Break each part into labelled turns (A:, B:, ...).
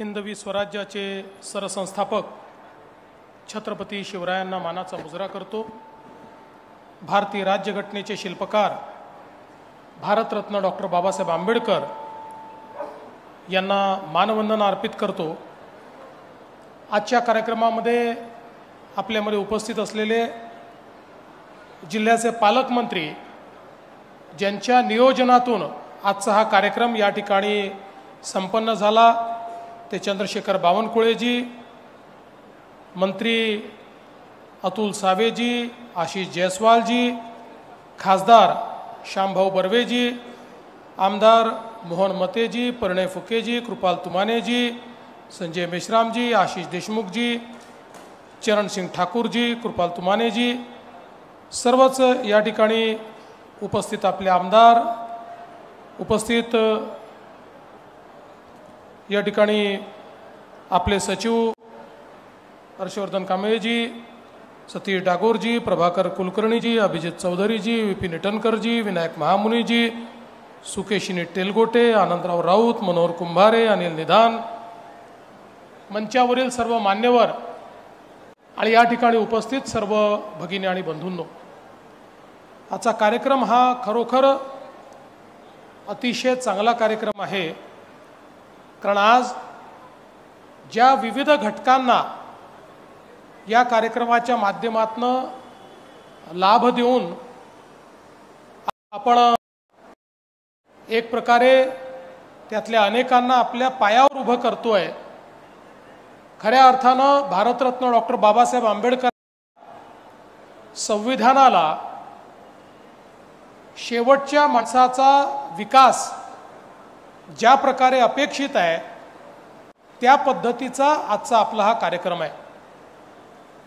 A: हिंदवी स्वराज्याचे सरसंस्थापक छत्रपती शिवरायांना मानाचा मुजरा करतो। भारतीय राज्यघटनेचे शिल्पकार भारतरत्न डॉक्टर बाबासाहेब आंबेडकर यांना मानवंदना अर्पित करतो। आजच्या कार्यक्रमामध्ये आपल्यामध्ये उपस्थित असलेले जिल्ह्याचे पालकमंत्री ज्यांच्या नियोजनातून आजचा हा कार्यक्रम या ठिकाणी संपन्न झाला ते चंद्रशेखर बावनकुळेजी, मंत्री अतुल सावेजी, आशीष जयस्वालजी, खासदार श्यामभाऊ बर्वेजी, आमदार मोहन मतेजी, परिणय फुकेजी, कृपाल तुमानेजी, संजय मेश्रामजी, आशीष देशमुखजी, चरण सिंग ठाकूरजी, कृपाल तुमानेजी, सर्वच या ठिकाणी उपस्थित आपले आमदार, उपस्थित या ठिकाणी आपले सचिव हर्षवर्धन कांबळेजी, सतीश डागोरजी, प्रभाकर कुलकर्णीजी, अभिजित चौधरीजी, विपिन इटनकरजी, विनायक महामुनीजी, सुकेशिनी तेलगोटे, आनंदराव राऊत, मनोहर कुंभारे, अनिल निधान, मंचावरील सर्व मान्यवर आणि या ठिकाणी उपस्थित सर्व भगिनी आणि बंधूंनो, आजचा कार्यक्रम हा खरोखर अतिशय चांगला कार्यक्रम आहे। कारण आज ज्या विविध घटकांना या कार्यक्रमाच्या माध्यमातून लाभ देऊन आपण एक प्रकारे त्यातल्या अनेकांना आपल्या पायावर उभं करतोय। खऱ्या अर्थानं भारतरत्न डॉक्टर बाबासाहेब आंबेडकर संविधानाला शेवटच्या माणसाचा विकास ज्या प्रकारे अपेक्षित आहे त्या पद्धतीचा आजचा आपला हा कार्यक्रम आहे।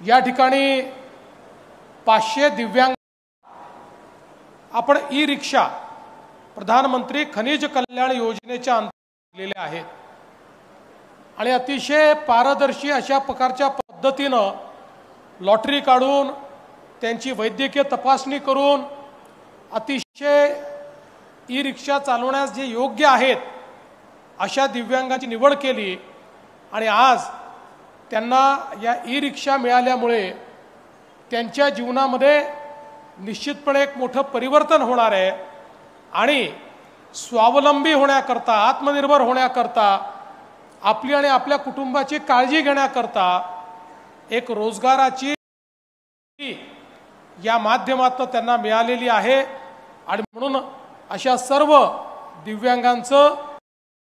A: या ठिकाणी 500 दिव्यांग आपण ई रिक्षा प्रधानमंत्री खनिज कल्याण योजनेच्या अंतर्गत दिलेले आहेत आणि अतिशय पारदर्शी अशा प्रकारच्या पद्धतीनं लॉटरी काढून त्यांची वैद्यकीय तपासणी करून अतिशय ई रिक्षा चालवण्यास जे योग्य आहेत अशा दिव्यांगांची निवड केली आणि आज त्यांना या ई रिक्षा मिळाल्यामुळे त्यांच्या जीवनामध्ये निश्चितपणे एक मोठं परिवर्तन होणार आहे आणि स्वावलंबी होण्याकरता, आत्मनिर्भर होण्याकरता, आपली आणि आपल्या कुटुंबाची काळजी घेण्याकरता एक रोजगाराची या माध्यमातून त्यांना मिळालेली आहे। आणि म्हणून अशा सर्व दिव्यांगांचं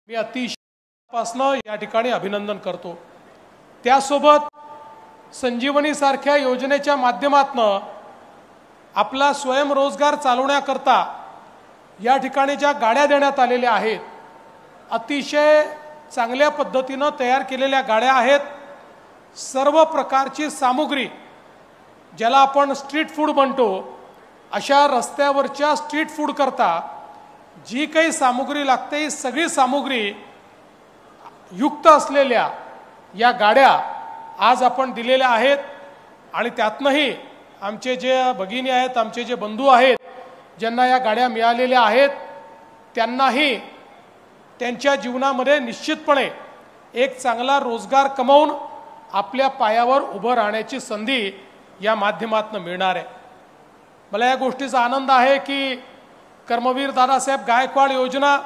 A: मी अतिशय या ठिकाणी अभिनंदन करतो। त्यासोबत संजीवनी सारख्या योजनेच्या माध्यमातून आपला स्वयंरोजगार चालवण्याकरता या ठिकाणी ज्या गाड्या देण्यात आलेल्या आहेत अतिशय चांगल्या पद्धतीनं तयार केलेल्या गाड्या आहेत। सर्व प्रकारची सामुग्री ज्याला आपण स्ट्रीट फूड म्हणतो अशा रस्त्यावरच्या स्ट्रीट फूड करता जी काही सामुग्री लागते ही सगळी सामुग्री युक्त असलेल्या या गाड्या आज आपण दिलेल्या आहेत आणि त्यातनंही आमचे जे भगिनी आहेत, आमचे जे बंधू आहेत ज्यांना या गाड्या मिळालेल्या आहेत त्यांनाही त्यांच्या जीवनामध्ये निश्चितपणे एक चांगला रोजगार कमवून आपल्या पायावर उभं राहण्याची संधी या माध्यमातून मिळणार आहे। मला या गोष्टीचा आनंद आहे की कर्मवीर दादासाहेब गायकवाड योजना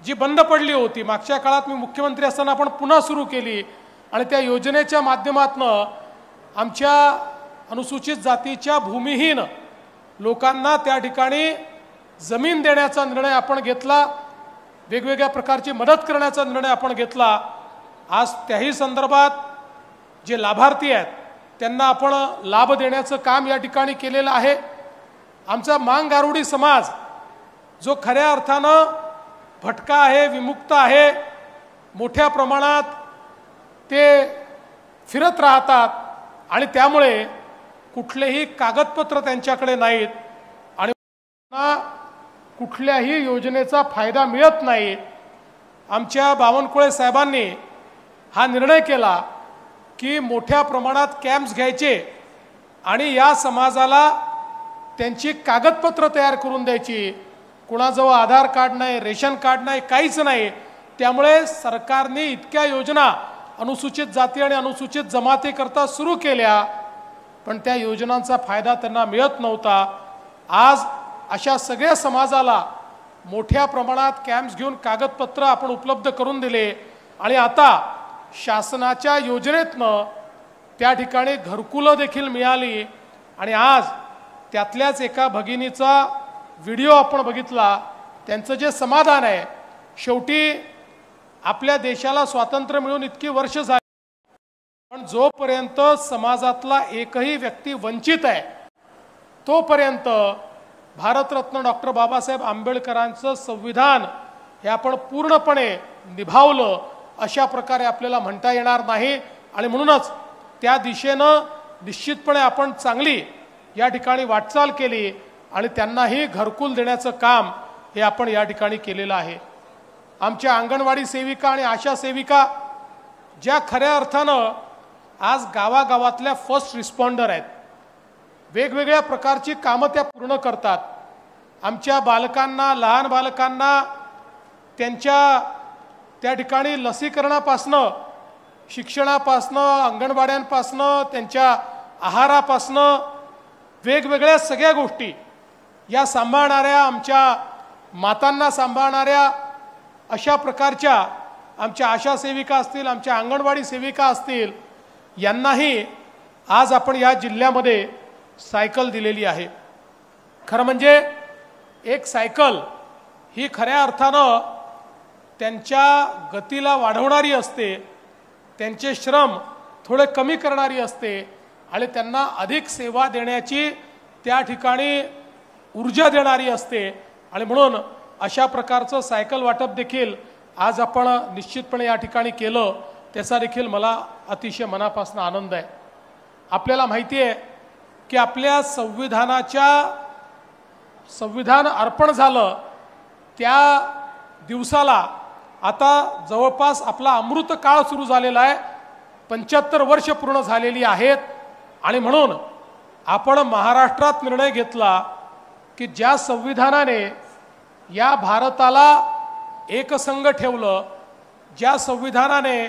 A: जी बंद पडली होती मागच्या काळात मी मुख्यमंत्री असताना आपण पुन्हा सुरू केली आणि त्या योजनेच्या माध्यमातून आमच्या अनुसूचित जातीच्या भूमिहीन लोकांना त्या ठिकाणी जमीन देण्याचा निर्णय आपण घेतला, वेगवेगळ्या प्रकारची मदत करण्याचा निर्णय आपण घेतला। आज त्याही संदर्भात जे लाभार्थी आहेत त्यांना आपण लाभ देण्याचं काम या ठिकाणी केलेलं आहे। आमचा मांग गारुडी समाज जो खऱ्या अर्थानं भटका आहे, विमुक्त आहे, मोठ्या प्रमाणात ते फिरत राहतात आणि त्यामुळे कुठलेही कागदपत्र त्यांच्याकडे नाहीत आणि कुठल्याही योजनेचा फायदा मिळत नाही। आमच्या बावनकुळे साहेबांनी हा निर्णय केला की मोठ्या प्रमाणात कॅम्प्स घ्यायचे आणि या समाजाला त्यांची कागदपत्र तयार करून द्यायची। कुणाजवळ आधार कार्ड नाही, रेशन कार्ड नाही, काहीच नाही, त्यामुळे सरकारने इतक्या योजना अनुसूचित जाती आणि अनुसूचित जमातीकरता सुरू केल्या, पण त्या योजनांचा फायदा त्यांना मिळत नव्हता. आज अशा सगळ्या समाजाला मोठ्या प्रमाणात कॅम्प्स घेऊन कागदपत्र आपण उपलब्ध करून दिले आणि आता शासनाच्या योजनेतनं त्या ठिकाणी घरकुलं देखील मिळाली. आणि आज त्यातल्याच एका भगिनीचा व्हिडिओ आपण बघितला. त्यांचं जे समाधान आहे, शेवटी आपल्या देशाला स्वातंत्र्य मिळून इतकी वर्ष झाली, पण जोपर्यंत समाजातला एकही व्यक्ती वंचित आहे तोपर्यंत भारतरत्न डॉक्टर बाबासाहेब आंबेडकरांचं संविधान हे आपण पूर्णपणे निभावलं अशा प्रकारे आपल्याला म्हणता येणार नाही. आणि म्हणूनच त्या दिशेनं निश्चितपणे आपण चांगली या ठिकाणी वाटचाल केली आणि त्यांनाही घरकुल देण्याचं काम हे आपण या ठिकाणी केलेलं आहे. आमच्या अंगणवाडी सेविका आणि आशा सेविका ज्या खऱ्या अर्थानं आज गावागावातल्या फर्स्ट रिस्पॉन्डर आहेत, वेगवेगळ्या प्रकारची कामं त्या पूर्ण करतात. आमच्या बालकांना, लहान बालकांना त्यांच्या त्या ठिकाणी लसीकरणापासनं, शिक्षणापासनं, अंगणवाड्यांपासनं, त्यांच्या आहारापासनं वेगवेगळ्या सगळ्या गोष्टी या सांभाळणाऱ्या, आमच्या मातांना सांभाळणाऱ्या अशा प्रकारच्या आमच्या आशा सेविका असतील, आमच्या अंगणवाडी सेविका असतील, यांनाही आज आपण या जिल्ह्यामध्ये सायकल दिलेली आहे. खरं म्हणजे एक सायकल ही खऱ्या अर्थानं त्यांच्या गतीला वाढवणारी असते, त्यांचे श्रम थोडे कमी करणारी असते आणि त्यांना अधिक सेवा देण्याची त्या ठिकाणी ऊर्जा देणारी असते. आणि म्हणून अशा प्रकारचं सायकल वाटप देखील आज आपण निश्चितपणे या ठिकाणी केलं, त्याचा देखील मला अतिशय मनापासून आनंद आहे. आपल्याला माहिती आहे की आपल्या संविधान अर्पण झालं त्या दिवसाला आता जवळपास आपला अमृत काळ सुरू झालेला आहे. 75 वर्ष पूर्ण झालेली आहेत. आणि म्हणून आपण महाराष्ट्रात निर्णय घेतला की ज्या संविधानाने या भारताला एकसंघ ठेवलं, ज्या संविधानाने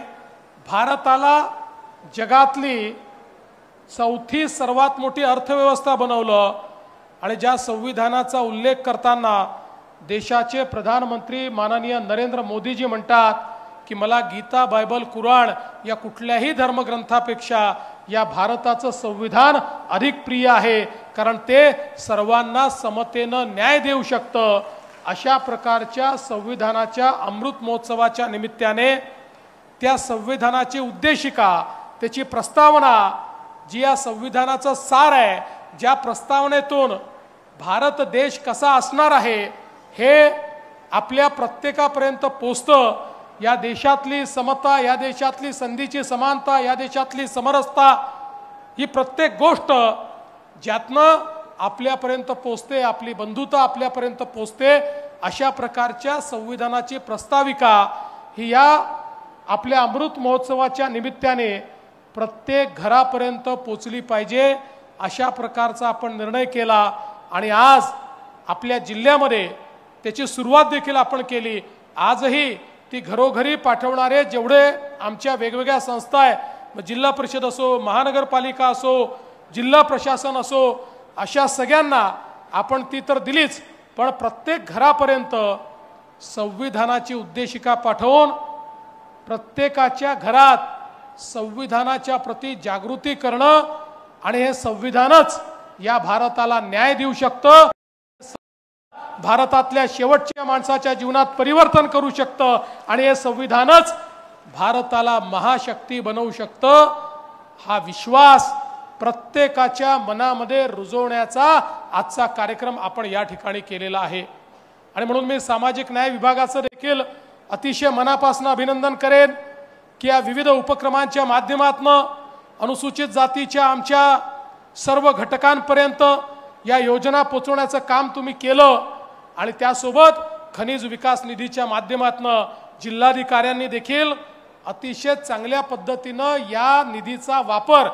A: भारताला जगातली चौथी सर्वात मोठी अर्थव्यवस्था बनवलं आणि ज्या संविधानाचा उल्लेख करताना देशाचे प्रधानमंत्री माननीय नरेंद्र मोदीजी म्हणतात की मला गीता, बायबल, कुराण या कुठल्याही धर्मग्रंथापेक्षा या भारताचं संविधान अधिक प्रिय आहे, कारण ते सर्वांना समतेनं न्याय देऊ शकतं. अशा प्रकारच्या संविधानाच्या अमृत महोत्सवाच्या निमित्ताने त्या संविधानाची उद्देशिका, त्याची प्रस्तावना, जी या संविधानाचं सार आहे, ज्या प्रस्तावनेतून भारत देश कसा असणार आहे हे आपल्या प्रत्येकापर्यंत पोचतं. या देशातली समता, या देशातली संधीची समानता, या देशातली समरसता, ही प्रत्येक गोष्ट ज्यातनं आपल्यापर्यंत पोचते, आपली बंधुता आपल्यापर्यंत पोचते, अशा प्रकारच्या संविधानाची प्रस्ताविका ही या आपल्या अमृत महोत्सवाच्या निमित्ताने प्रत्येक घरापर्यंत पोचली पाहिजे, अशा प्रकारचा आपण निर्णय केला. आणि आज आपल्या जिल्ह्यामध्ये त्याची सुरुवात देखील आपण केली. आजही ती घरोघरी पाठवणारे जेवढे आमच्या वेगवेगळ्या संस्था आहेत, जिल्हा परिषद असो, महानगरपालिका असो, जिल्हा प्रशासन असो, अशा सगळ्यांना आपण ती तर दिलीच, पण प्रत्येक घरापर्यंत संविधानाची उद्देशिका पाठवून प्रत्येकाच्या घरात संविधानाच्या प्रति जागृती करणं आणि हे संविधानच या भारताला न्याय देऊ शकतं, भारतातल्या शेवटच्या माणसाच्या जीवनात परिवर्तन करू शकतं आणि हे संविधानच भारताला महाशक्ती बनवू शकतं. हा विश्वास प्रत्येकाच्या मनामध्ये रुजवण्याचा आजचा कार्यक्रम आपण या ठिकाणी केलेला आहे. आणि म्हणून मी सामाजिक न्याय विभागाचं देखील अतिशय मनापासून अभिनंदन करेन की या विविध उपक्रमांच्या माध्यमातून अनुसूचित जातीच्या आमच्या सर्व घटकांपर्यंत या योजना पोहोचवण्याचं काम तुम्ही केलं. आणि त्यासोबत खनिज विकास निधीच्या माध्यमातून जिल्हाधिकाऱ्यांनी देखील अतिशय चांगल्या पद्धतीनं या निधीचा वापर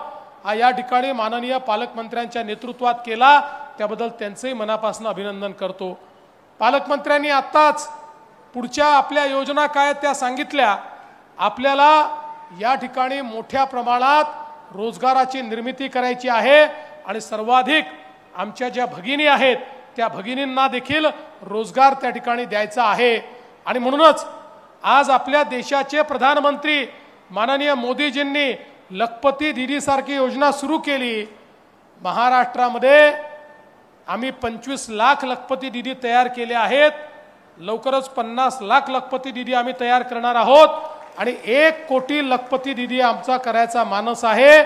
A: हा या ठिकाणी माननीय पालकमंत्र्यांच्या नेतृत्वात केला, त्याबद्दल त्यांचंही मनापासून अभिनंदन करतो. पालकमंत्र्यांनी आत्ताच पुढच्या आपल्या योजना काय त्या सांगितल्या। आपल्याला या ठिकाणी मोठ्या प्रमाणात रोजगाराची निर्मिती करायची आहे आणि सर्वाधिक आमच्या ज्या भगिनी आहेत त्या भगिनींना देखील रोजगार त्या ठिकाणी द्यायचा आहे। आणि म्हणूनच आज आपल्या देशाचे प्रधानमंत्री माननीय मोदीजींनी लखपती दीदी सारखी योजना सुरू केली। महाराष्ट्रामध्ये आम्ही 25 लाख लखपती दीदी तयार केले आहेत। लवकरच 50 लाख लखपती दीदी आम्ही तयार करणार आहोत आणि 1 कोटी लखपती दीदी आमचा करायचा मानस आहे।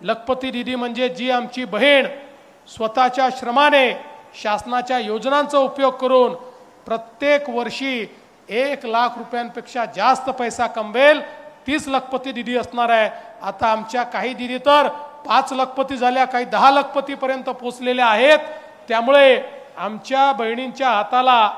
A: लखपती दीदी म्हणजे जी आमची बहीण स्वतःच्या श्रमाने शासनाच्या योजनांचा उपयोग करून प्रत्येक वर्षी 1 लाख रुपयांपेक्षा जास्त पैसा कमवेल, तीच लखपती दीदी असणार आहे। आता आमच्या काही दीदी तर 5 लखपती झाल्या, काही 10 लखपती पर्यंत पोहोचलेल्या आहेत। त्यामुळे आमच्या बहिणींच्या हाताला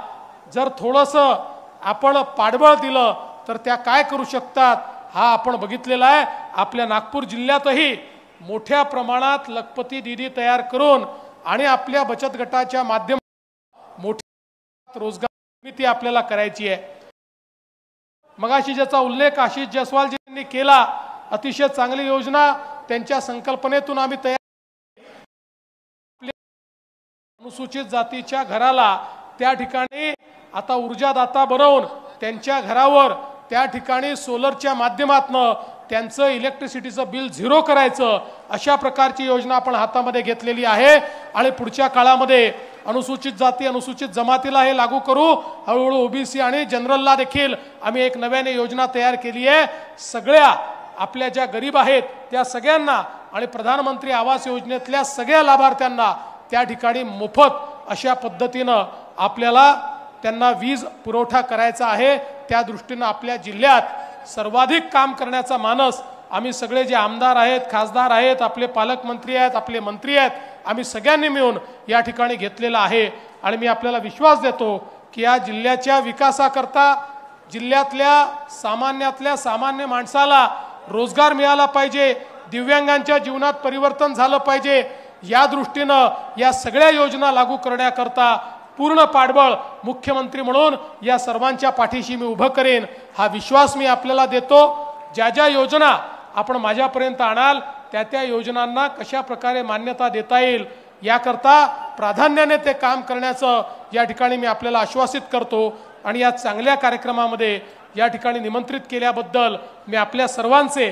A: जर थोडंसं आपण पाठबळ दिलं तर त्या काय करू शकतात हा आपण बघितलेला आहे। आपल्या नागपूर जिल्ह्यातही मोठ्या प्रमाणात लखपती दीदी तयार करून आणि आपल्या बचत गटाच्या माध्यमातून मोठ्या रोजगार निर्मिती आपल्याला करायची आहे। मगाशी ज्याचा उल्लेख आशिष जयस्वालजींनी केला, अतिशय चांगली योजना त्यांच्या संकल्पनेतून आम्ही तयार। अनुसूचित जातीच्या घराला त्या ठिकाणी आता ऊर्जादाता बनवून त्यांच्या घरावर त्या ठिकाणी सोलरच्या माध्यमातून त्यांचं इलेक्ट्रिसिटीचं बिल 0 करायचं, अशा प्रकारची योजना आपण हातामध्ये घेतलेली आहे। आणि पुढच्या काळामध्ये अनुसूचित जाती अनुसूचित जमातीला हे लागू करू, हळूहळू ओबीसी आणि जनरलला देखील आम्ही एक नव्याने योजना तयार केली आहे। सगळ्या आपल्या ज्या गरीब आहेत त्या सगळ्यांना आणि प्रधानमंत्री आवास योजनेतल्या सगळ्या लाभार्थ्यांना त्या ठिकाणी मोफत अशा पद्धतीनं आपल्याला त्यांना वीज पुरवठा करायचा आहे। त्या दृष्टीने आपल्या जिल्ह्यात सर्वाधिक काम करण्याचा मानस आम्ही सगळे जे आमदार आहेत, खासदार आहेत, आपले पालकमंत्री आहेत, आपले मंत्री आहेत, आम्ही सगळ्यांनी मिळून या ठिकाणी घेतलेला आहे। आणि मी आपल्याला विश्वास देतो की या जिल्ह्याच्या विकासाकरता जिल्ह्यातल्या सामान्य माणसाला रोजगार मिळाला पाहिजे, दिव्यांगांच्या जीवनात परिवर्तन झालं पाहिजे, या दृष्टीने या सगळ्या योजना लागू करण्याकरता पूर्ण पाठबळ मुख्यमंत्री म्हणून या सर्वांच्या पाठीशी मी उभं करेन, हा विश्वास मी आपल्याला देतो। ज्या ज्या योजना आपण माझ्यापर्यंत आणाल त्या योजनांना कशा प्रकारे मान्यता देता येईल याकरता प्राधान्याने ते काम करण्याचं या ठिकाणी मी आपल्याला आश्वासित करतो। आणि या चांगल्या कार्यक्रमामध्ये या ठिकाणी निमंत्रित केल्याबद्दल मी आपल्या सर्वांचे